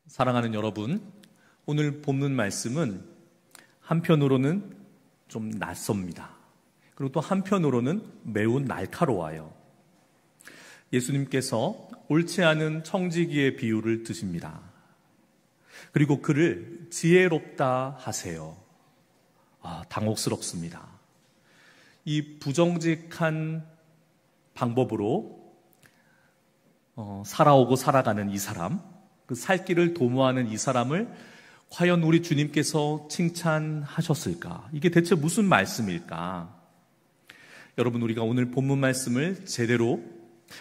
사랑하는 여러분, 오늘 본문 말씀은 한편으로는 좀 낯섭니다. 그리고 또 한편으로는 매우 날카로워요. 예수님께서 옳지 않은 청지기의 비유를 드십니다. 그리고 그를 지혜롭다 하세요. 당혹스럽습니다. 이 부정직한 방법으로 살아오고 살아가는 이 사람, 그 살 길을 도모하는 이 사람을 과연 우리 주님께서 칭찬하셨을까? 이게 대체 무슨 말씀일까? 여러분, 우리가 오늘 본문 말씀을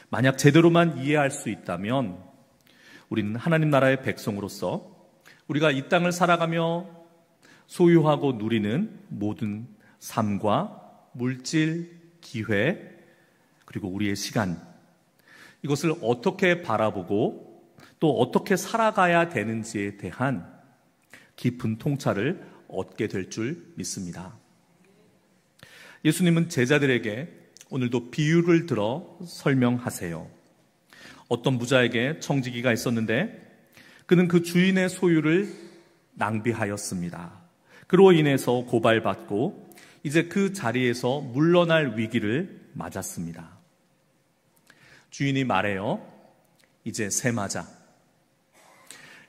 만약 제대로만 이해할 수 있다면 우리는 하나님 나라의 백성으로서 우리가 이 땅을 살아가며 소유하고 누리는 모든 삶과 물질, 기회, 그리고 우리의 시간, 이것을 어떻게 바라보고 또 어떻게 살아가야 되는지에 대한 깊은 통찰을 얻게 될 줄 믿습니다. 예수님은 제자들에게 오늘도 비유를 들어 설명하세요. 어떤 부자에게 청지기가 있었는데 그는 그 주인의 소유를 낭비하였습니다. 그로 인해서 고발받고 이제 그 자리에서 물러날 위기를 맞았습니다. 주인이 말해요. 이제 셈하자.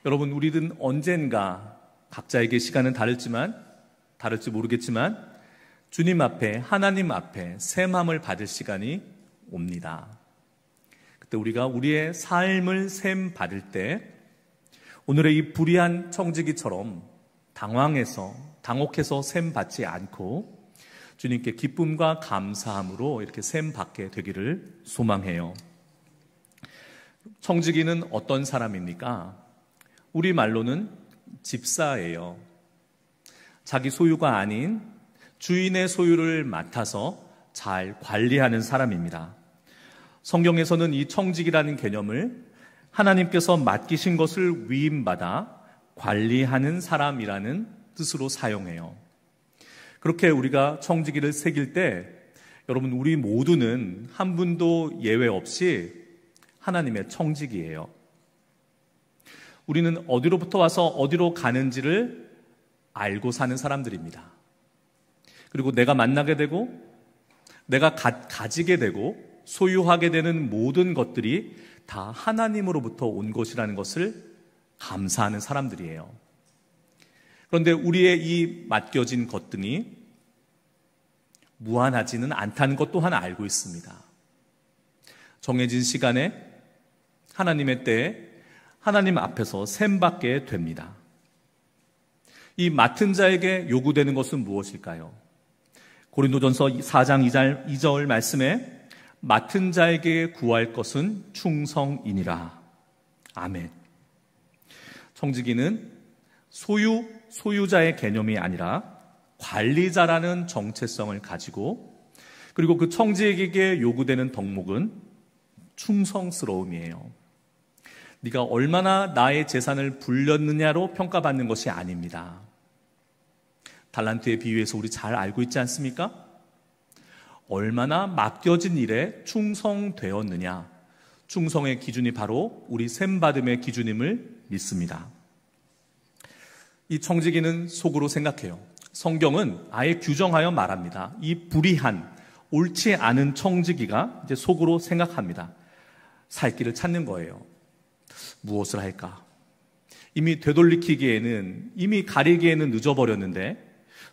여러분, 우리는 언젠가 각자에게 시간은 다를지 모르겠지만 주님 앞에, 하나님 앞에 셈함을 받을 시간이 옵니다. 그때 우리가 우리의 삶을 셈 받을 때 오늘의 이 불의한 청지기처럼 당혹해서 셈 받지 않고 주님께 기쁨과 감사함으로 이렇게 셈 받게 되기를 소망해요. 청지기는 어떤 사람입니까? 우리 말로는 집사예요. 자기 소유가 아닌 주인의 소유를 맡아서 잘 관리하는 사람입니다. 성경에서는 이 청지기라는 개념을 하나님께서 맡기신 것을 위임받아 관리하는 사람이라는 뜻으로 사용해요. 그렇게 우리가 청지기를 새길 때 여러분, 우리 모두는 한 분도 예외 없이 하나님의 청지기예요. 우리는 어디로부터 와서 어디로 가는지를 알고 사는 사람들입니다. 그리고 내가 만나게 되고 내가 가지게 되고 소유하게 되는 모든 것들이 다 하나님으로부터 온 것이라는 것을 감사하는 사람들이에요. 그런데 우리의 이 맡겨진 것들이 무한하지는 않다는 것 또한 알고 있습니다. 정해진 시간에 하나님의 때에 하나님 앞에서 셈받게 됩니다. 이 맡은 자에게 요구되는 것은 무엇일까요? 고린도전서 4장 2절 말씀에 맡은 자에게 구할 것은 충성이니라. 아멘. 청지기는 소유자의 개념이 아니라 관리자라는 정체성을 가지고, 그리고 그 청지기에게 요구되는 덕목은 충성스러움이에요. 네가 얼마나 나의 재산을 불렸느냐로 평가받는 것이 아닙니다. 달란트의 비유에서 우리 잘 알고 있지 않습니까? 얼마나 맡겨진 일에 충성되었느냐. 충성의 기준이 바로 우리 셈받음의 기준임을 믿습니다. 이 청지기는 속으로 생각해요. 성경은 아예 규정하여 말합니다. 이 불의한, 옳지 않은 청지기가 이제 속으로 생각합니다. 살 길을 찾는 거예요. 무엇을 할까? 이미 되돌리기에는, 이미 가리기에는 늦어버렸는데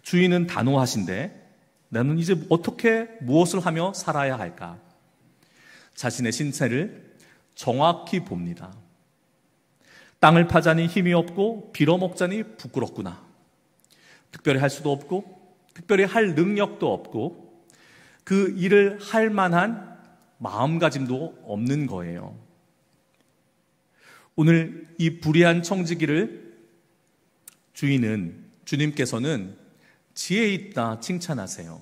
주인은 단호하신데 나는 이제 어떻게 무엇을 하며 살아야 할까? 자신의 신체를 정확히 봅니다. 땅을 파자니 힘이 없고 빌어먹자니 부끄럽구나. 특별히 할 수도 없고 특별히 할 능력도 없고 그 일을 할 만한 마음가짐도 없는 거예요. 오늘 이 불의한 청지기를 주님께서는 지혜 있다 칭찬하세요.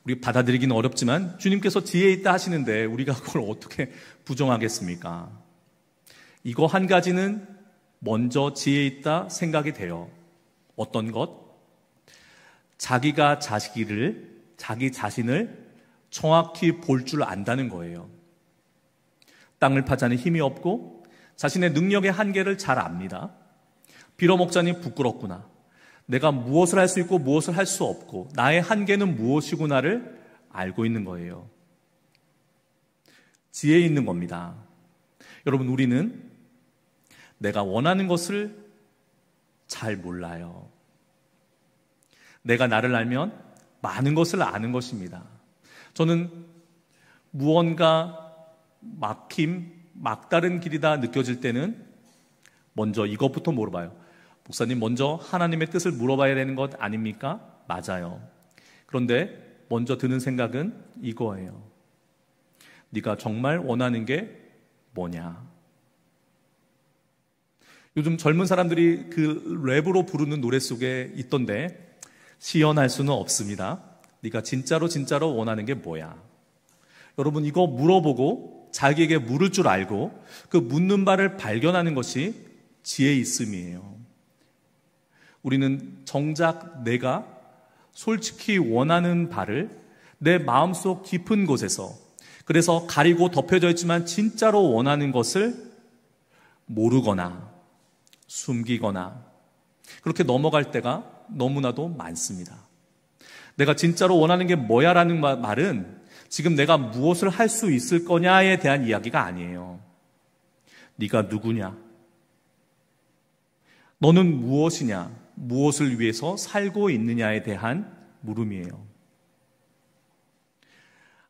우리 받아들이기는 어렵지만 주님께서 지혜 있다 하시는데 우리가 그걸 어떻게 부정하겠습니까? 이거 한 가지는 먼저 지혜 있다 생각이 돼요. 어떤 것? 자기가 자기 자신을 정확히 볼 줄 안다는 거예요. 땅을 파자니 힘이 없고 자신의 능력의 한계를 잘 압니다. 빌어먹자니 부끄럽구나. 내가 무엇을 할 수 있고 무엇을 할 수 없고 나의 한계는 무엇이구나를 알고 있는 거예요. 지혜 있는 겁니다. 여러분, 우리는 내가 원하는 것을 잘 몰라요. 내가 나를 알면 많은 것을 아는 것입니다. 저는 무언가 막다른 길이다 느껴질 때는 먼저 이것부터 물어봐요. 목사님, 먼저 하나님의 뜻을 물어봐야 되는 것 아닙니까? 맞아요. 그런데 먼저 드는 생각은 이거예요. 네가 정말 원하는 게 뭐냐? 요즘 젊은 사람들이 그 랩으로 부르는 노래 속에 있던데 시연할 수는 없습니다. 네가 진짜로 원하는 게 뭐야? 여러분, 이거 물어보고 자기에게 물을 줄 알고 그 묻는 바를 발견하는 것이 지혜 있음이에요. 우리는 정작 내가 솔직히 원하는 바를 내 마음속 깊은 곳에서, 그래서 가리고 덮여져 있지만 진짜로 원하는 것을 모르거나 숨기거나 그렇게 넘어갈 때가 너무나도 많습니다. 내가 진짜로 원하는 게 뭐야 라는 말은 지금 내가 무엇을 할 수 있을 거냐에 대한 이야기가 아니에요. 네가 누구냐? 너는 무엇이냐? 무엇을 위해서 살고 있느냐에 대한 물음이에요.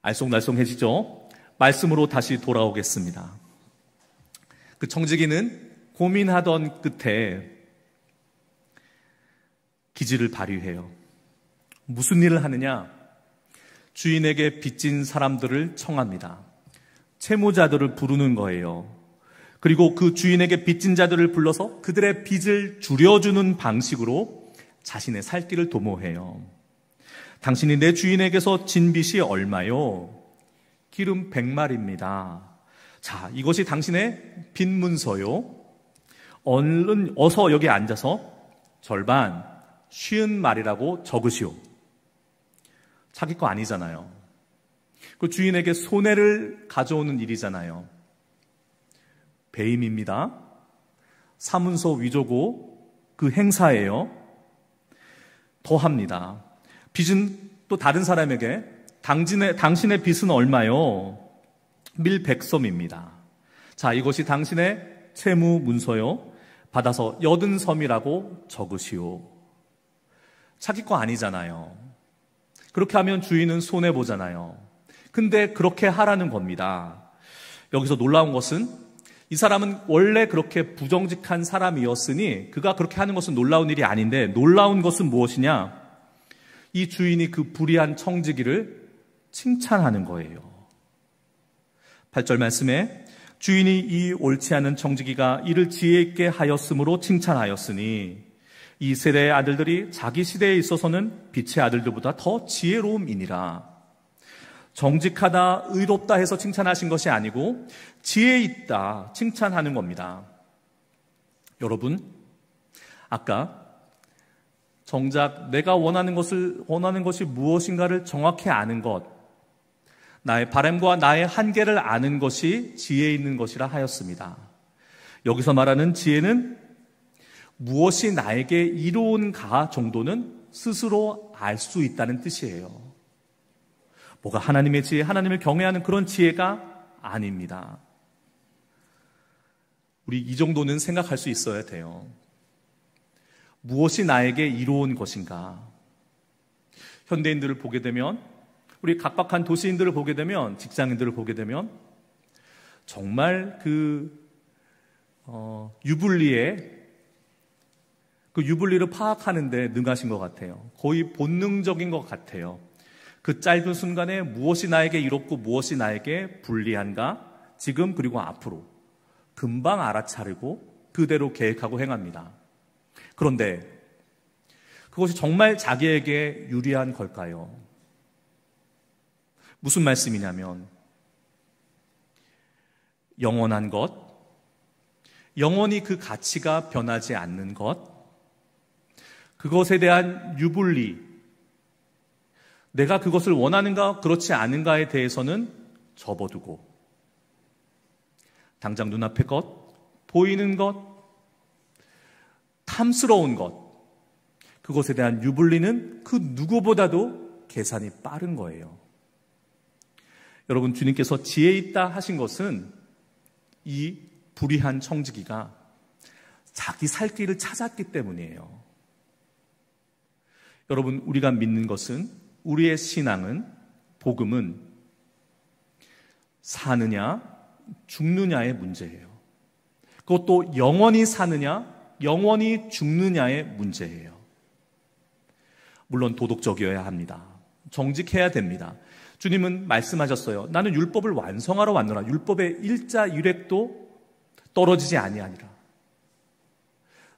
알쏭달쏭해지죠? 말씀으로 다시 돌아오겠습니다. 그 청지기는 고민하던 끝에 기지를 발휘해요. 무슨 일을 하느냐? 주인에게 빚진 사람들을 청합니다. 채무자들을 부르는 거예요. 그리고 그 주인에게 빚진 자들을 불러서 그들의 빚을 줄여주는 방식으로 자신의 살 길을 도모해요. 당신이 내 주인에게서 진 빚이 얼마요? 기름 100마리입니다. 자, 이것이 당신의 빚 문서요. 얼른 어서 여기 앉아서 절반 50마리라고 적으시오. 자기 거 아니잖아요. 그 주인에게 손해를 가져오는 일이잖아요. 배임입니다. 사문서 위조고 그 행사예요. 더합니다. 빚은 또 다른 사람에게 당신의 빚은 얼마요? 밀 100섬입니다. 자, 이것이 당신의 채무 문서요. 받아서 80섬이라고 적으시오. 자기 거 아니잖아요. 그렇게 하면 주인은 손해보잖아요. 근데 그렇게 하라는 겁니다. 여기서 놀라운 것은 이 사람은 원래 그렇게 부정직한 사람이었으니 그가 그렇게 하는 것은 놀라운 일이 아닌데, 놀라운 것은 무엇이냐? 이 주인이 그 불의한 청지기를 칭찬하는 거예요. 8절 말씀에 주인이 이 옳지 않은 청지기가 이를 지혜 있게 하였으므로 칭찬하였으니 이 세대의 아들들이 자기 시대에 있어서는 빛의 아들들보다 더 지혜로움이니라. 정직하다, 의롭다 해서 칭찬하신 것이 아니고 지혜 있다 칭찬하는 겁니다. 여러분, 아까 정작 내가 원하는 것이 무엇인가를 정확히 아는 것, 나의 바람과 나의 한계를 아는 것이 지혜 있는 것이라 하였습니다. 여기서 말하는 지혜는 무엇이 나에게 이로운가 정도는 스스로 알 수 있다는 뜻이에요. 뭐가 하나님의 지혜, 하나님을 경외하는 그런 지혜가 아닙니다. 우리 이 정도는 생각할 수 있어야 돼요. 무엇이 나에게 이로운 것인가? 현대인들을 보게 되면, 우리 각박한 도시인들을 보게 되면, 직장인들을 보게 되면 정말 유불리를 파악하는 데 능하신 것 같아요. 거의 본능적인 것 같아요. 그 짧은 순간에 무엇이 나에게 이롭고 무엇이 나에게 불리한가, 지금 그리고 앞으로 금방 알아차리고 그대로 계획하고 행합니다. 그런데 그것이 정말 자기에게 유리한 걸까요? 무슨 말씀이냐면, 영원한 것, 영원히 그 가치가 변하지 않는 것, 그것에 대한 유불리, 내가 그것을 원하는가 그렇지 않은가에 대해서는 접어두고 당장 눈앞의 것, 보이는 것, 탐스러운 것, 그것에 대한 유불리는 그 누구보다도 계산이 빠른 거예요. 여러분, 주님께서 지혜 있다 하신 것은 이 불의한 청지기가 자기 살 길을 찾았기 때문이에요. 여러분, 우리가 믿는 것은, 우리의 신앙은, 복음은 사느냐 죽느냐의 문제예요. 그것도 영원히 사느냐 영원히 죽느냐의 문제예요. 물론 도덕적이어야 합니다. 정직해야 됩니다. 주님은 말씀하셨어요. 나는 율법을 완성하러 왔노라. 율법의 일자 일획도 떨어지지 아니하니라.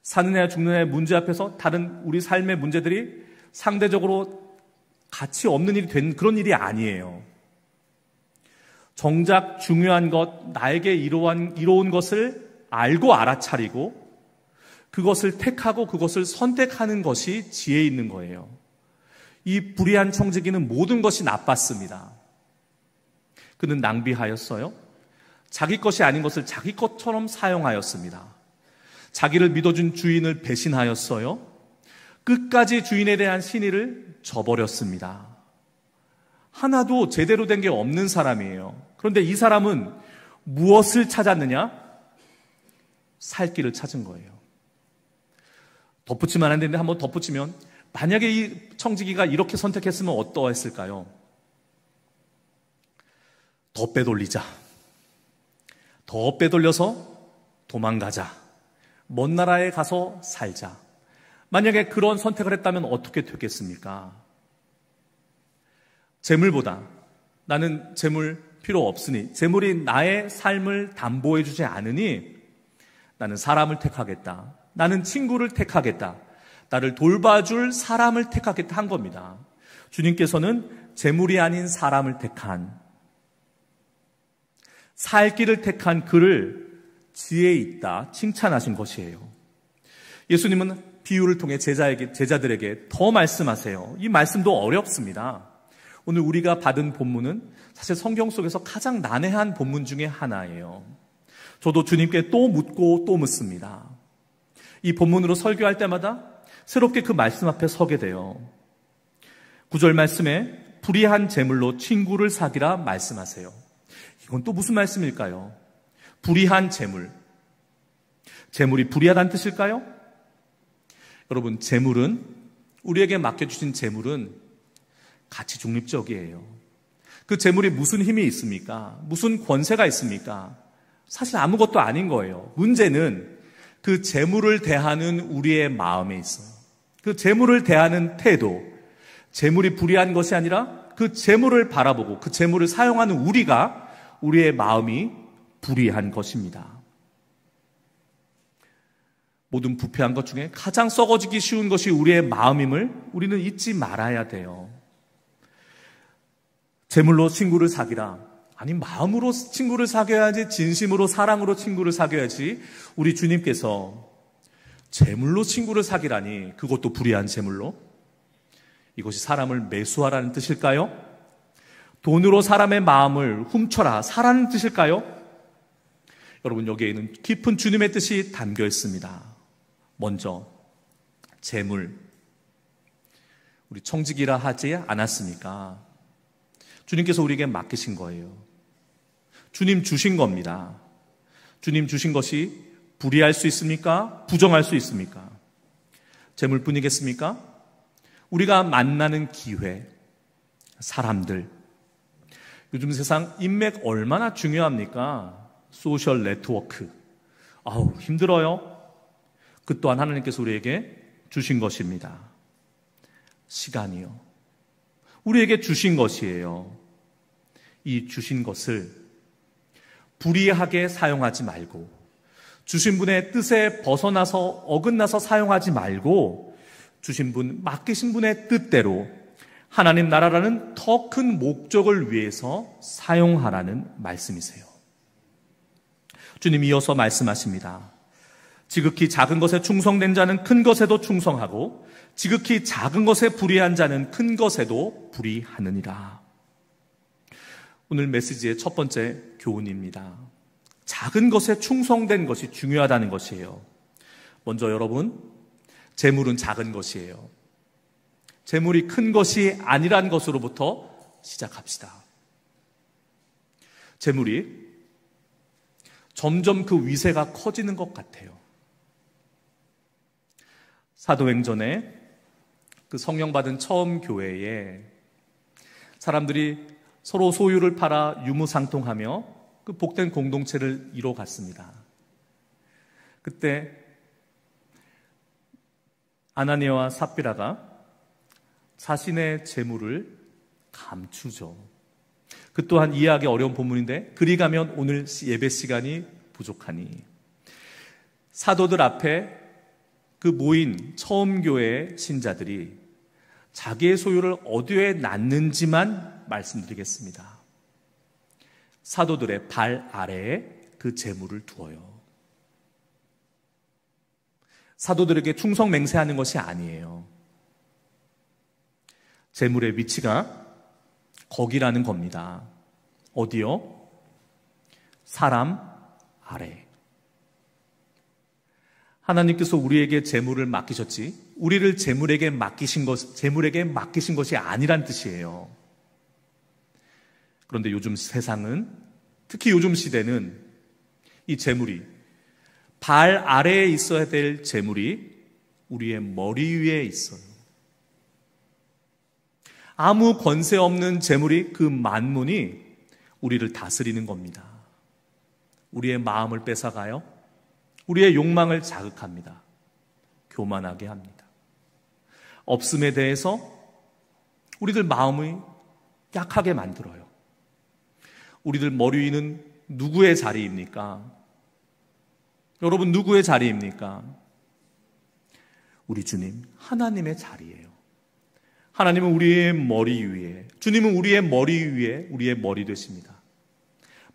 사느냐 죽느냐의 문제 앞에서 다른 우리 삶의 문제들이 상대적으로 가치 없는 일이 된 그런 일이 아니에요. 정작 중요한 것, 나에게 이로운 것을 알고 알아차리고 그것을 택하고 그것을 선택하는 것이 지혜 있는 거예요. 이 불의한 청지기는 모든 것이 나빴습니다. 그는 낭비하였어요. 자기 것이 아닌 것을 자기 것처럼 사용하였습니다. 자기를 믿어준 주인을 배신하였어요. 끝까지 주인에 대한 신의를 저버렸습니다. 하나도 제대로 된 게 없는 사람이에요. 그런데 이 사람은 무엇을 찾았느냐? 살 길을 찾은 거예요. 덧붙이면 안 되는데 한번 덧붙이면, 만약에 이 청지기가 이렇게 선택했으면 어떠했을까요? 더 빼돌리자. 더 빼돌려서 도망가자. 먼 나라에 가서 살자. 만약에 그런 선택을 했다면 어떻게 됐겠습니까? 재물보다 나는 재물 필요 없으니, 재물이 나의 삶을 담보해 주지 않으니 나는 사람을 택하겠다. 나는 친구를 택하겠다. 나를 돌봐줄 사람을 택하겠다 한 겁니다. 주님께서는 재물이 아닌 사람을 택한, 살 길을 택한 그를 지혜 있다 칭찬하신 것이에요. 예수님은 비유를 통해 제자들에게 더 말씀하세요. 이 말씀도 어렵습니다. 오늘 우리가 받은 본문은 사실 성경 속에서 가장 난해한 본문 중에 하나예요. 저도 주님께 또 묻고 또 묻습니다. 이 본문으로 설교할 때마다 새롭게 그 말씀 앞에 서게 돼요. 9절 말씀에 불의한 재물로 친구를 사귀라 말씀하세요. 이건 또 무슨 말씀일까요? 불의한 재물. 재물이 불의하다는 뜻일까요? 여러분, 재물은, 우리에게 맡겨주신 재물은 가치 중립적이에요. 그 재물이 무슨 힘이 있습니까? 무슨 권세가 있습니까? 사실 아무것도 아닌 거예요. 문제는 그 재물을 대하는 우리의 마음에 있어요. 그 재물을 대하는 태도, 재물이 불의한 것이 아니라 그 재물을 바라보고 그 재물을 사용하는 우리의 마음이 불의한 것입니다. 모든 부패한 것 중에 가장 썩어지기 쉬운 것이 우리의 마음임을 우리는 잊지 말아야 돼요. 재물로 친구를 사귀라. 아니, 마음으로 친구를 사귀어야지, 진심으로 사랑으로 친구를 사귀어야지. 우리 주님께서 재물로 친구를 사귀라니, 그것도 불의한 재물로? 이것이 사람을 매수하라는 뜻일까요? 돈으로 사람의 마음을 훔쳐라, 사라는 뜻일까요? 여러분, 여기에는 깊은 주님의 뜻이 담겨 있습니다. 먼저 재물, 우리 청지기라 하지 않았습니까? 주님께서 우리에게 맡기신 거예요. 주님 주신 겁니다. 주님 주신 것이 불의할 수 있습니까? 부정할 수 있습니까? 재물뿐이겠습니까? 우리가 만나는 기회, 사람들. 요즘 세상 인맥 얼마나 중요합니까? 소셜 네트워크. 아우, 힘들어요. 그 또한 하나님께서 우리에게 주신 것입니다. 시간이요. 우리에게 주신 것이에요. 이 주신 것을 불의하게 사용하지 말고, 주신 분의 뜻에 벗어나서 어긋나서 사용하지 말고, 주신 분, 맡기신 분의 뜻대로 하나님 나라라는 더 큰 목적을 위해서 사용하라는 말씀이세요. 주님 이어서 말씀하십니다. 지극히 작은 것에 충성된 자는 큰 것에도 충성하고 지극히 작은 것에 불의한 자는 큰 것에도 불의하느니라. 오늘 메시지의 첫 번째 교훈입니다. 작은 것에 충성된 것이 중요하다는 것이에요. 먼저 여러분, 재물은 작은 것이에요. 재물이 큰 것이 아니란 것으로부터 시작합시다. 재물이 점점 그 위세가 커지는 것 같아요. 사도행전에 그 성령받은 처음 교회에 사람들이 서로 소유를 팔아 유무상통하며 그 복된 공동체를 이뤄갔습니다. 그때 아나니아와 삽비라가 자신의 재물을 감추죠. 그 또한 이해하기 어려운 본문인데, 그리 가면 오늘 예배 시간이 부족하니, 사도들 앞에 그 모인 처음 교회의 신자들이 자기의 소유를 어디에 놨는지만 말씀드리겠습니다. 사도들의 발 아래에 그 재물을 두어요. 사도들에게 충성 맹세하는 것이 아니에요. 재물의 위치가 거기라는 겁니다. 어디요? 사람 아래. 하나님께서 우리에게 재물을 맡기셨지, 우리를 재물에게 맡기신 것이 아니란 뜻이에요. 그런데 요즘 세상은, 특히 요즘 시대는 이 재물이, 발 아래에 있어야 될 재물이 우리의 머리 위에 있어요. 아무 권세 없는 재물이, 그 만문이 우리를 다스리는 겁니다. 우리의 마음을 뺏어가요. 우리의 욕망을 자극합니다. 교만하게 합니다. 없음에 대해서 우리들 마음이 약하게 만들어요. 우리들 머리 위는 누구의 자리입니까? 여러분, 누구의 자리입니까? 우리 주님, 하나님의 자리예요. 하나님은 우리의 머리 위에, 주님은 우리의 머리 위에 우리의 머리 되십니다.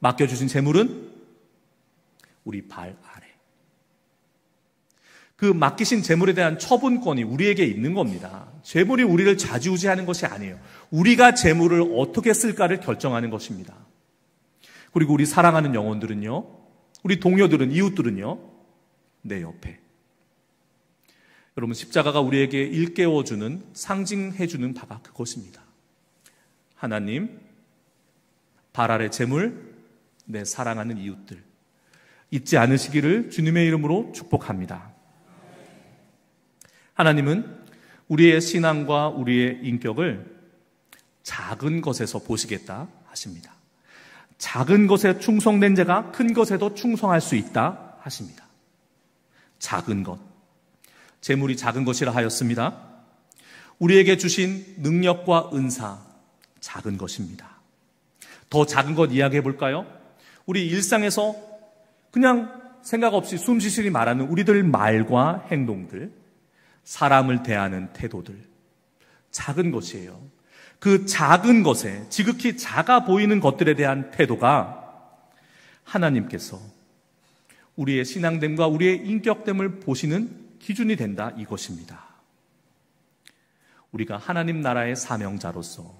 맡겨주신 재물은 우리 발 아래. 그 맡기신 재물에 대한 처분권이 우리에게 있는 겁니다. 재물이 우리를 좌지우지하는 것이 아니에요. 우리가 재물을 어떻게 쓸까를 결정하는 것입니다. 그리고 우리 사랑하는 영혼들은요, 우리 동료들은, 이웃들은요, 내 옆에. 여러분, 십자가가 우리에게 일깨워주는, 상징해주는 바가 그것입니다. 하나님, 발 아래 재물, 내 사랑하는 이웃들, 잊지 않으시기를 주님의 이름으로 축복합니다. 하나님은 우리의 신앙과 우리의 인격을 작은 것에서 보시겠다 하십니다. 작은 것에 충성된 자가 큰 것에도 충성할 수 있다 하십니다. 작은 것. 재물이 작은 것이라 하였습니다. 우리에게 주신 능력과 은사, 작은 것입니다. 더 작은 것 이야기해 볼까요? 우리 일상에서 그냥 생각 없이 숨쉬쉬 말하는 우리들 말과 행동들, 사람을 대하는 태도들, 작은 것이에요. 그 작은 것에, 지극히 작아 보이는 것들에 대한 태도가 하나님께서 우리의 신앙됨과 우리의 인격됨을 보시는 기준이 된다, 이것입니다. 우리가 하나님 나라의 사명자로서,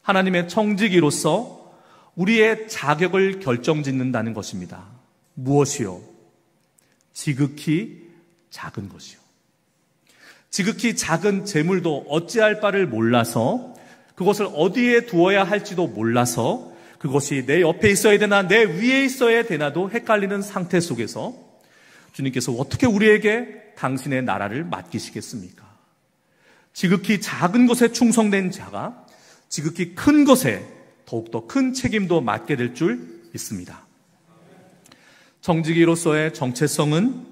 하나님의 청지기로서 우리의 자격을 결정짓는다는 것입니다. 무엇이요? 지극히 작은 것이요. 지극히 작은 재물도 어찌할 바를 몰라서, 그것을 어디에 두어야 할지도 몰라서, 그것이 내 옆에 있어야 되나 내 위에 있어야 되나도 헷갈리는 상태 속에서 주님께서 어떻게 우리에게 당신의 나라를 맡기시겠습니까? 지극히 작은 것에 충성된 자가 지극히 큰 것에 더욱더 큰 책임도 맡게 될 줄 믿습니다. 정직이로서의 정체성은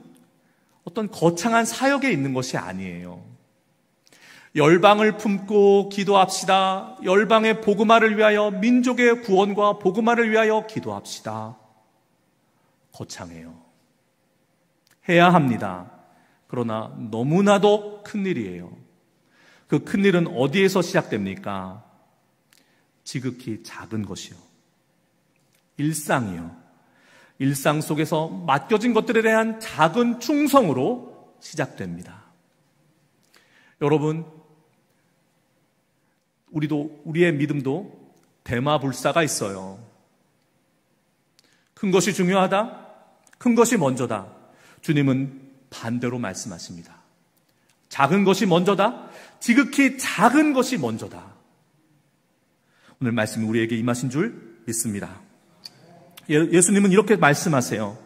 어떤 거창한 사역에 있는 것이 아니에요. 열방을 품고 기도합시다. 열방의 복음화를 위하여, 민족의 구원과 복음화를 위하여 기도합시다. 거창해요. 해야 합니다. 그러나 너무나도 큰일이에요. 그 큰일은 어디에서 시작됩니까? 지극히 작은 것이요. 일상이요. 일상 속에서 맡겨진 것들에 대한 작은 충성으로 시작됩니다. 여러분, 우리의 믿음도 대마불사가 있어요. 큰 것이 중요하다? 큰 것이 먼저다. 주님은 반대로 말씀하십니다. 작은 것이 먼저다? 지극히 작은 것이 먼저다. 오늘 말씀이 우리에게 임하신 줄 믿습니다. 예수님은 이렇게 말씀하세요.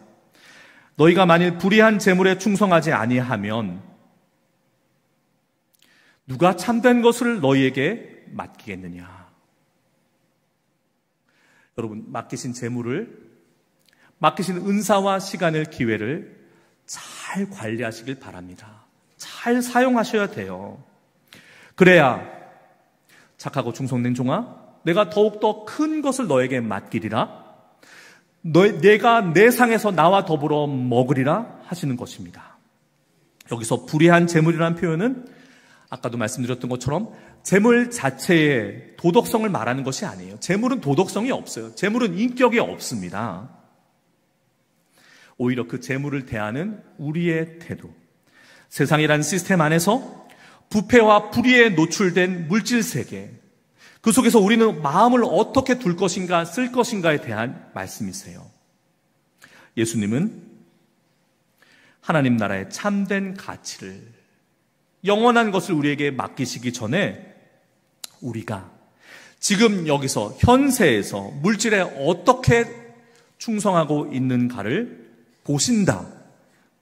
너희가 만일 불의한 재물에 충성하지 아니하면 누가 참된 것을 너희에게 맡기겠느냐. 여러분, 맡기신 재물을, 맡기신 은사와 시간을, 기회를 잘 관리하시길 바랍니다. 잘 사용하셔야 돼요. 그래야 착하고 충성된 종아, 내가 더욱더 큰 것을 너에게 맡기리라. 내가 내 상에서 나와 더불어 먹으리라 하시는 것입니다. 여기서 불의한 재물이라는 표현은 아까도 말씀드렸던 것처럼 재물 자체의 도덕성을 말하는 것이 아니에요. 재물은 도덕성이 없어요. 재물은 인격이 없습니다. 오히려 그 재물을 대하는 우리의 태도, 세상이라는 시스템 안에서 부패와 불의에 노출된 물질 세계, 그 속에서 우리는 마음을 어떻게 둘 것인가, 쓸 것인가에 대한 말씀이세요. 예수님은 하나님 나라의 참된 가치를, 영원한 것을 우리에게 맡기시기 전에 우리가 지금 여기서 현세에서 물질에 어떻게 충성하고 있는가를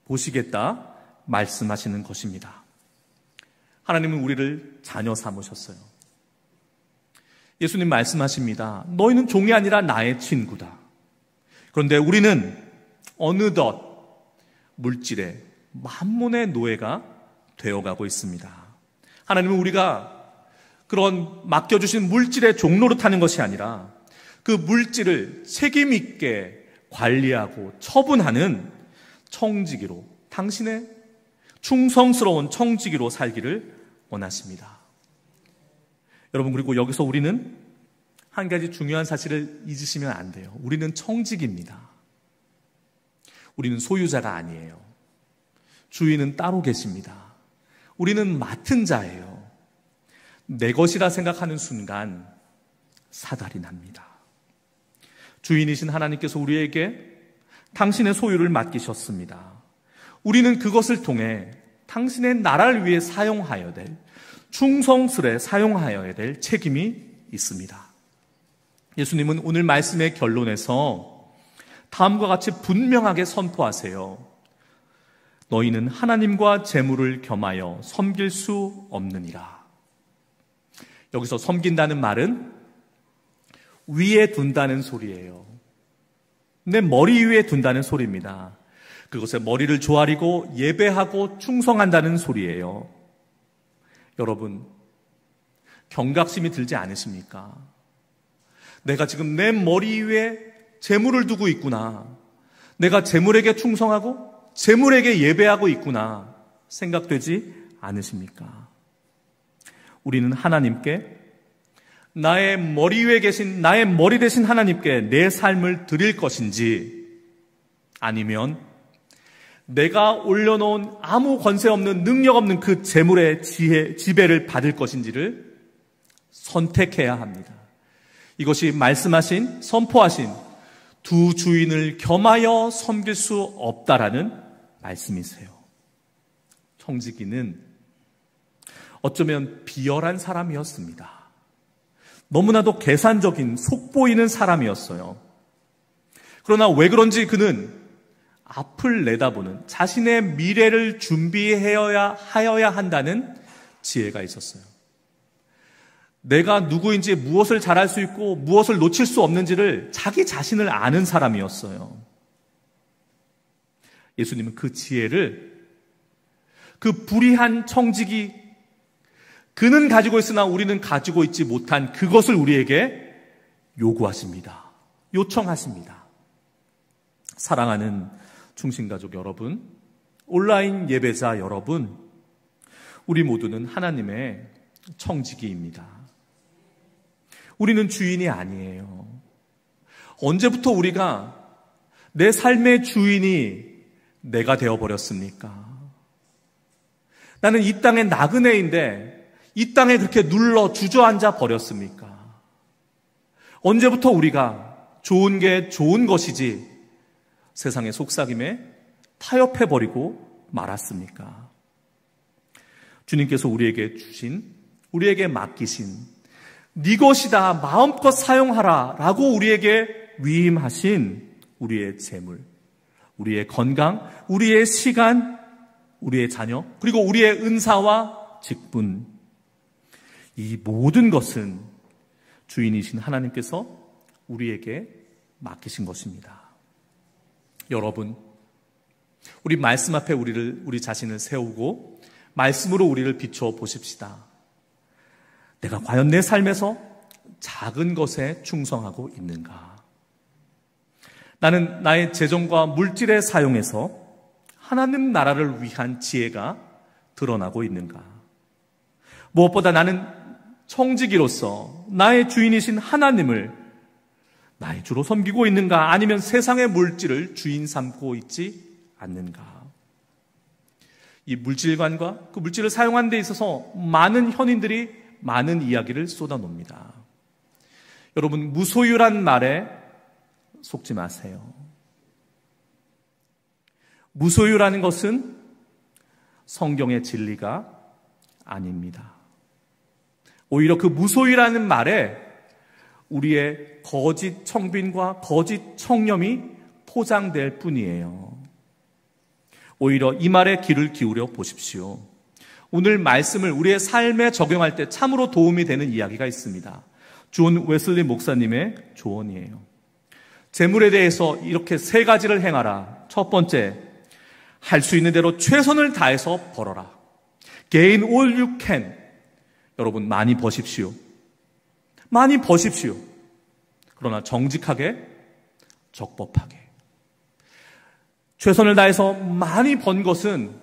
보시겠다 말씀하시는 것입니다. 하나님은 우리를 자녀 삼으셨어요. 예수님 말씀하십니다. 너희는 종이 아니라 나의 친구다. 그런데 우리는 어느덧 물질의 만몬의 노예가 되어가고 있습니다. 하나님은 우리가 그런 맡겨주신 물질의 종로로 타는 것이 아니라 그 물질을 책임 있게 관리하고 처분하는 청지기로, 당신의 충성스러운 청지기로 살기를 원하십니다. 여러분, 그리고 여기서 우리는 한 가지 중요한 사실을 잊으시면 안 돼요. 우리는 청지기입니다. 우리는 소유자가 아니에요. 주인은 따로 계십니다. 우리는 맡은 자예요. 내 것이라 생각하는 순간 사달이 납니다. 주인이신 하나님께서 우리에게 당신의 소유를 맡기셨습니다. 우리는 그것을 통해 당신의 나라를 위해 사용하여야 될, 충성스레 사용하여야 될 책임이 있습니다. 예수님은 오늘 말씀의 결론에서 다음과 같이 분명하게 선포하세요. 너희는 하나님과 재물을 겸하여 섬길 수 없느니라. 여기서 섬긴다는 말은 위에 둔다는 소리예요. 내 머리 위에 둔다는 소리입니다. 그것에 머리를 조아리고 예배하고 충성한다는 소리예요. 여러분, 경각심이 들지 않으십니까? 내가 지금 내 머리 위에 재물을 두고 있구나. 내가 재물에게 충성하고 재물에게 예배하고 있구나. 생각되지 않으십니까? 우리는 하나님께, 나의 머리 위에 계신, 나의 머리 되신 하나님께 내 삶을 드릴 것인지, 아니면 내가 올려놓은 아무 권세 없는, 능력 없는 그 재물의 지배를 받을 것인지를 선택해야 합니다. 이것이 말씀하신, 선포하신 두 주인을 겸하여 섬길 수 없다라는 말씀이세요. 청지기는 어쩌면 비열한 사람이었습니다. 너무나도 계산적인, 속보이는 사람이었어요. 그러나 왜 그런지 그는 앞을 내다보는, 자신의 미래를 준비하여야 한다는 지혜가 있었어요. 내가 누구인지, 무엇을 잘할 수 있고 무엇을 놓칠 수 없는지를 자기 자신을 아는 사람이었어요. 예수님은 그 지혜를, 그 불의한 청지기, 그는 가지고 있으나 우리는 가지고 있지 못한 그것을 우리에게 요구하십니다. 요청하십니다. 사랑하는 충신가족 여러분, 온라인 예배자 여러분, 우리 모두는 하나님의 청지기입니다. 우리는 주인이 아니에요. 언제부터 우리가 내 삶의 주인이 내가 되어버렸습니까? 나는 이 땅의 나그네인데 이 땅에 그렇게 눌러 주저앉아 버렸습니까? 언제부터 우리가 좋은 게 좋은 것이지 세상의 속삭임에 타협해버리고 말았습니까? 주님께서 우리에게 주신, 우리에게 맡기신 네 것이다, 마음껏 사용하라 라고 우리에게 위임하신 우리의 재물, 우리의 건강, 우리의 시간, 우리의 자녀, 그리고 우리의 은사와 직분, 이 모든 것은 주인이신 하나님께서 우리에게 맡기신 것입니다. 여러분, 우리 말씀 앞에 우리 자신을 세우고 말씀으로 우리를 비춰 보십시다. 내가 과연 내 삶에서 작은 것에 충성하고 있는가? 나는 나의 재정과 물질에 사용해서 하나님 나라를 위한 지혜가 드러나고 있는가? 무엇보다 나는 청지기로서 나의 주인이신 하나님을 나의 주로 섬기고 있는가? 아니면 세상의 물질을 주인 삼고 있지 않는가? 이 물질관과 그 물질을 사용하는 데 있어서 많은 현인들이 많은 이야기를 쏟아놉니다. 여러분, 무소유란 말에 속지 마세요. 무소유라는 것은 성경의 진리가 아닙니다. 오히려 그 무소유라는 말에 우리의 거짓 청빈과 거짓 청렴이 포장될 뿐이에요. 오히려 이 말에 귀를 기울여 보십시오. 오늘 말씀을 우리의 삶에 적용할 때 참으로 도움이 되는 이야기가 있습니다. 존 웨슬리 목사님의 조언이에요. 재물에 대해서 이렇게 세 가지를 행하라. 첫 번째, 할 수 있는 대로 최선을 다해서 벌어라. Gain all you can. 여러분, 많이 버십시오. 많이 버십시오. 그러나 정직하게, 적법하게. 최선을 다해서 많이 번 것은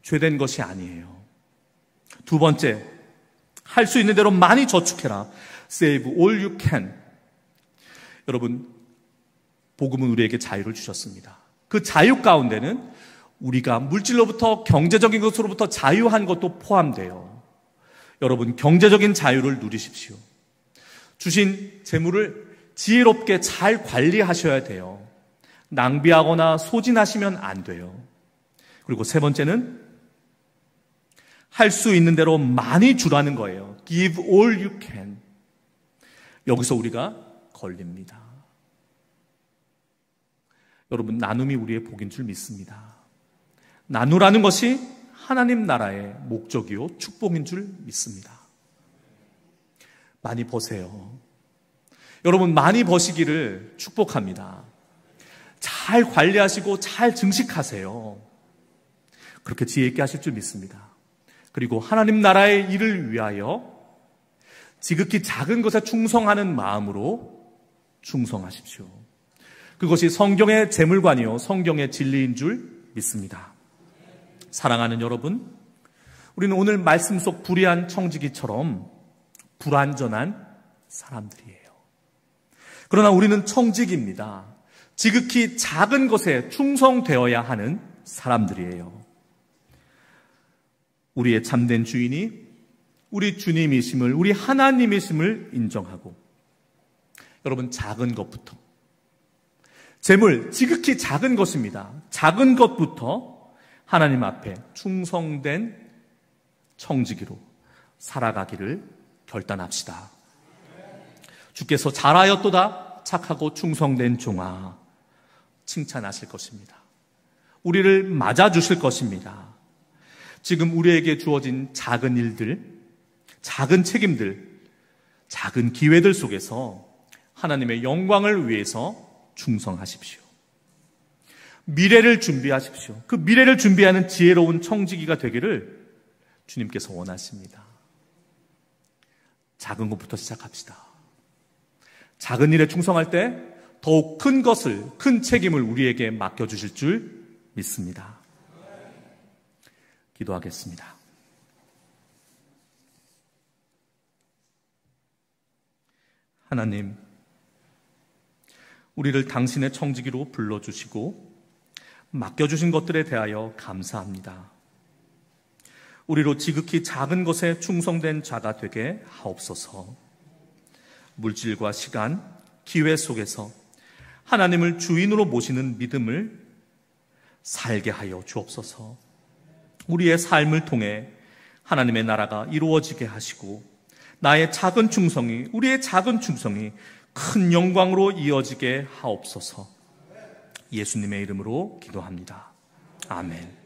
죄된 것이 아니에요. 두 번째, 할 수 있는 대로 많이 저축해라. Save all you can. 여러분, 복음은 우리에게 자유를 주셨습니다. 그 자유 가운데는 우리가 물질로부터 경제적인 것으로부터 자유한 것도 포함돼요. 여러분, 경제적인 자유를 누리십시오. 주신 재물을 지혜롭게 잘 관리하셔야 돼요. 낭비하거나 소진하시면 안 돼요. 그리고 세 번째는 할 수 있는 대로 많이 주라는 거예요. Give all you can. 여기서 우리가 걸립니다. 여러분, 나눔이 우리의 복인 줄 믿습니다. 나누라는 것이 하나님 나라의 목적이요 축복인 줄 믿습니다. 많이 버세요. 여러분, 많이 버시기를 축복합니다. 잘 관리하시고 잘 증식하세요. 그렇게 지혜 있게 하실 줄 믿습니다. 그리고 하나님 나라의 일을 위하여 지극히 작은 것에 충성하는 마음으로 충성하십시오. 그것이 성경의 재물관이요 성경의 진리인 줄 믿습니다. 사랑하는 여러분, 우리는 오늘 말씀 속 불의한 청지기처럼 불완전한 사람들이에요. 그러나 우리는 청지기입니다. 지극히 작은 것에 충성되어야 하는 사람들이에요. 우리의 참된 주인이 우리 주님이심을, 우리 하나님이심을 인정하고, 여러분, 작은 것부터, 재물, 지극히 작은 것입니다. 작은 것부터 하나님 앞에 충성된 청지기로 살아가기를 결단합시다. 주께서 잘하였도다 착하고 충성된 종아, 칭찬하실 것입니다. 우리를 맞아주실 것입니다. 지금 우리에게 주어진 작은 일들, 작은 책임들, 작은 기회들 속에서 하나님의 영광을 위해서 충성하십시오. 미래를 준비하십시오. 그 미래를 준비하는 지혜로운 청지기가 되기를 주님께서 원하십니다. 작은 것부터 시작합시다. 작은 일에 충성할 때 더욱 큰 것을, 큰 책임을 우리에게 맡겨주실 줄 믿습니다. 기도하겠습니다. 하나님, 우리를 당신의 청지기로 불러주시고 맡겨주신 것들에 대하여 감사합니다. 우리로 지극히 작은 것에 충성된 자가 되게 하옵소서. 물질과 시간, 기회 속에서 하나님을 주인으로 모시는 믿음을 살게 하여 주옵소서. 우리의 삶을 통해 하나님의 나라가 이루어지게 하시고 나의 작은 충성이, 우리의 작은 충성이 큰 영광으로 이어지게 하옵소서. 예수님의 이름으로 기도합니다. 아멘.